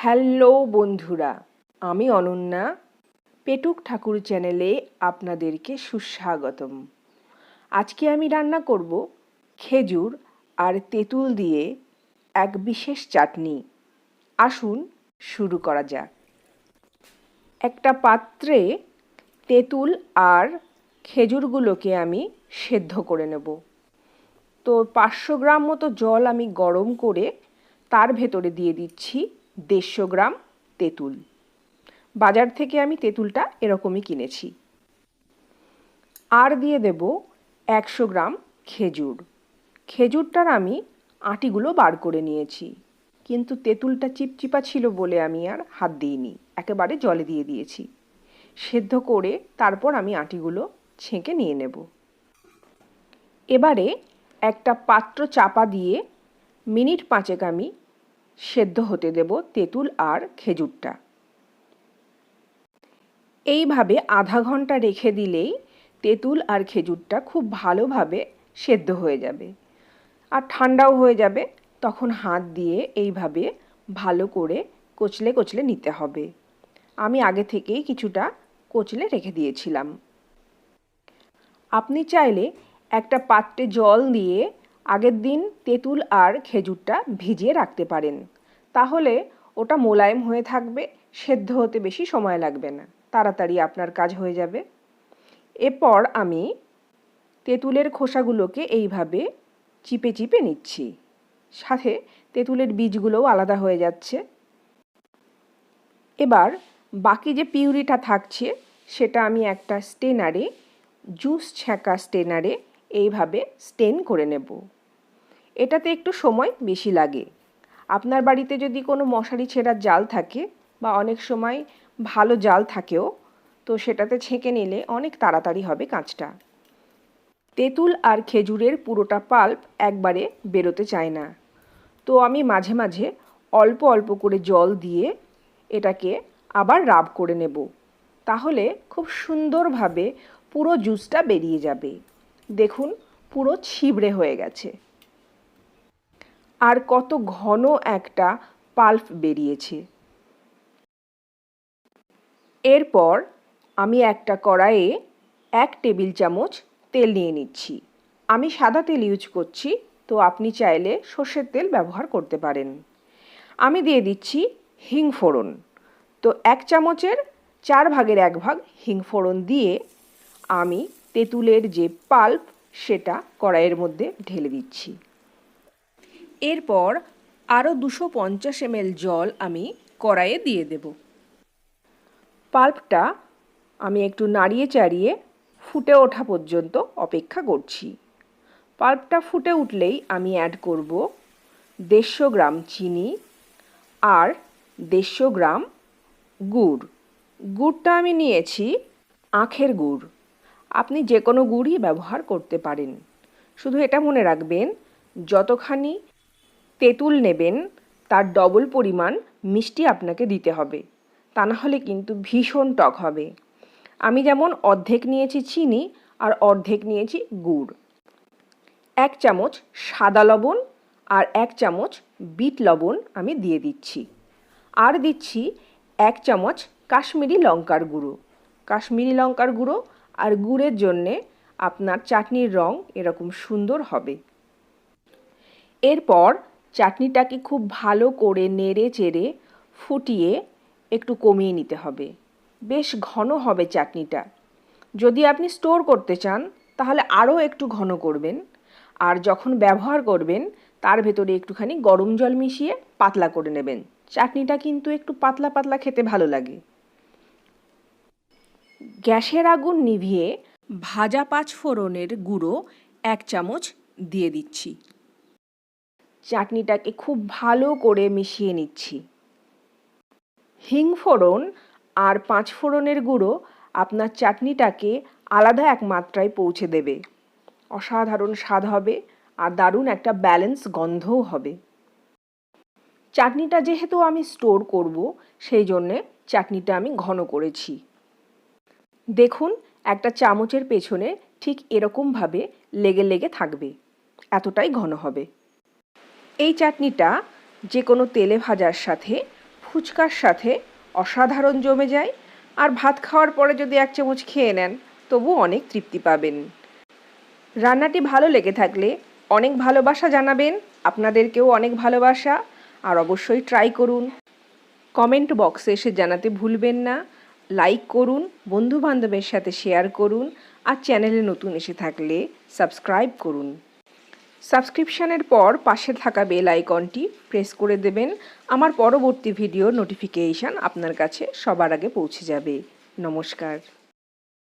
Hello বন্ধুরা, আমি অনন্যা। পেটুক ঠাকুর চ্যানেলে আপনাদেরকে সুস্বাগতম। আজকে আমি রান্না করব খেজুর আর তেঁতুল দিয়ে এক বিশেষ চাটনি। আসুন শুরু করা যাক। একটা পাত্রে তেঁতুল আর খেজুরগুলোকে আমি সেদ্ধ করে নেব। তো 500 গ্রাম মতো জল আমি গরম করে তার ভেতরে দিয়ে দিচ্ছি 150 গ্রাম তেঁতুল। বাজার থেকে আমি তেঁতুলটা এরকমই কিনেছি। আর দিয়ে দেব 100 গ্রাম খেজুর। খেজুরটার আমি আটিগুলো বার করে নিয়েছি, কিন্তু তেঁতুলটা চিপচিপা ছিল বলে আমি আর হাত দিইনি, একেবারে জলে দিয়ে দিয়েছি। সেদ্ধ করে তারপর আমি আটিগুলো ছেঁকে নিয়ে নেব। এবারে একটা পাত্র চাপা দিয়ে মিনিট 5 আমি সেদ্ধ হতে দেব তেঁতুল আর খেজুরটা। এইভাবে আধা ঘন্টা রেখে দিলেই তেঁতুল আর খেজুরটা খুব ভালোভাবে সেদ্ধ হয়ে যাবে আর ঠান্ডাও হয়ে যাবে। তখন হাত দিয়ে এইভাবে ভালো করে কচলে কচলে নিতে হবে। আমি আগে থেকেই কিছুটা কচলে রেখে দিয়েছিলাম। আপনি চাইলে একটা পাত্রে জল দিয়ে আগের দিন তেঁতুল আর খেজুরটা ভিজিয়ে রাখতে পারেন, তাহলে ওটা মোলায়েম হয়ে থাকবে, সেদ্ধ হতে বেশি সময় লাগবে না, তাড়াতাড়ি আপনার কাজ হয়ে যাবে। এরপর আমি তেঁতুলের খোসাগুলোকে এইভাবে চিপে চিপে নিচ্ছি, সাথে তেঁতুলের বীজগুলোও আলাদা হয়ে যাচ্ছে। এবার বাকি যে পিউরিটা থাকছে সেটা আমি একটা স্টেনারে, জুস ছ্যাঁকা স্টেনারে এইভাবে স্টেন করে নেব। এটাতে একটু সময় বেশি লাগে। আপনার বাড়িতে যদি কোনো মশারি ছেঁড়ার জাল থাকে বা অনেক সময় ভালো জাল থাকেও, তো সেটাতে ছেঁকে নিলে অনেক তাড়াতাড়ি হবে কাজটা। তেঁতুল আর খেজুরের পুরোটা পাল্প একবারে বেরোতে চায় না, তো আমি মাঝে মাঝে অল্প অল্প করে জল দিয়ে এটাকে আবার রাব করে নেব, তাহলে খুব সুন্দরভাবে পুরো জুসটা বেরিয়ে যাবে। দেখুন পুরো ছিবড়ে হয়ে গেছে আর কত ঘন একটা পাল্প বেরিয়েছে। এরপর আমি একটা কড়াইয়ে 1 টেবিল চামচ তেল নিয়ে নিচ্ছি। আমি সাদা তেল ইউজ করছি, তো আপনি চাইলে সর্ষের তেল ব্যবহার করতে পারেন। আমি দিয়ে দিচ্ছি হিং ফোড়ন। তো 1 চামচের 4 ভাগের 1 ভাগ হিং ফোড়ন দিয়ে আমি তেঁতুলের যে পাল্প সেটা কড়াইয়ের মধ্যে ঢেলে দিচ্ছি। এরপর আরও 250 ml জল আমি কড়াইয়ে দিয়ে দেব। পাল্পটা আমি একটু নাড়িয়ে চাড়িয়ে ফুটে ওঠা পর্যন্ত অপেক্ষা করছি। পাল্পটা ফুটে উঠলেই আমি অ্যাড করব 150 গ্রাম চিনি আর 150 গ্রাম গুড়। গুড়টা আমি নিয়েছি আখের গুড়। আপনি যে কোনো গুড়ই ব্যবহার করতে পারেন, শুধু এটা মনে রাখবেন যতখানি তেঁতুল নেবেন তার ডবল পরিমাণ মিষ্টি আপনাকে দিতে হবে, তা না হলে কিন্তু ভীষণ টক হবে। আমি যেমন অর্ধেক নিয়েছি চিনি আর অর্ধেক নিয়েছি গুড়। 1 চামচ সাদা লবণ আর 1 চামচ বিট লবণ আমি দিয়ে দিচ্ছি। আর দিচ্ছি 1 চামচ কাশ্মীরি লঙ্কার গুঁড়ো। কাশ্মীরি লঙ্কার গুঁড়ো আর গুড়ের জন্যে আপনার চাটনির রং এরকম সুন্দর হবে। এরপর চাটনিটাকে খুব ভালো করে নেড়ে চেড়ে ফুটিয়ে একটু কমিয়ে নিতে হবে। বেশ ঘন হবে চাটনিটা। যদি আপনি স্টোর করতে চান তাহলে আরও একটু ঘন করবেন, আর যখন ব্যবহার করবেন তার ভেতরে একটুখানি গরম জল মিশিয়ে পাতলা করে নেবেন। চাটনিটা কিন্তু একটু পাতলা পাতলা খেতে ভালো লাগে। গ্যাসের আগুন নিভিয়ে ভাজা 5 ফোড়নের গুঁড়ো 1 চামচ দিয়ে দিচ্ছি। চাটনিটাকে খুব ভালো করে মিশিয়ে নিচ্ছি। হিং ফোড়ন আর 5 ফোড়নের গুঁড়ো আপনার চাটনিটাকে আলাদা এক মাত্রায় পৌঁছে দেবে। অসাধারণ স্বাদ হবে আর দারুণ একটা ব্যালেন্স গন্ধও হবে। চাটনিটা যেহেতু আমি স্টোর করব, সেই জন্যে চাটনিটা আমি ঘন করেছি। দেখুন একটা চামচের পেছনে ঠিক এরকমভাবে লেগে লেগে থাকবে, এতটাই ঘন হবে। এই চাটনিটা যে কোনো তেলে ভাজার সাথে ফুচকার সাথে অসাধারণ জমে যায়। আর ভাত খাওয়ার পরে যদি 1 চামচ খেয়ে নেন তবু অনেক তৃপ্তি পাবেন। রান্নাটি ভালো লেগে থাকলে অনেক ভালোবাসা জানাবেন, আপনাদেরকেও অনেক ভালোবাসা। আর অবশ্যই ট্রাই করুন। কমেন্ট বক্সে এসে জানাতে ভুলবেন না। লাইক করুন, বন্ধুবান্ধবের সাথে শেয়ার করুন, আর চ্যানেলে নতুন এসে থাকলে সাবস্ক্রাইব করুন। সাবস্ক্রিপশনের পর পাশে থাকা বেল আইকনটি প্রেস করে দেবেন। আমার পরবর্তী ভিডিওর নোটিফিকেশন আপনার কাছে সবার আগে পৌঁছে যাবে। নমস্কার।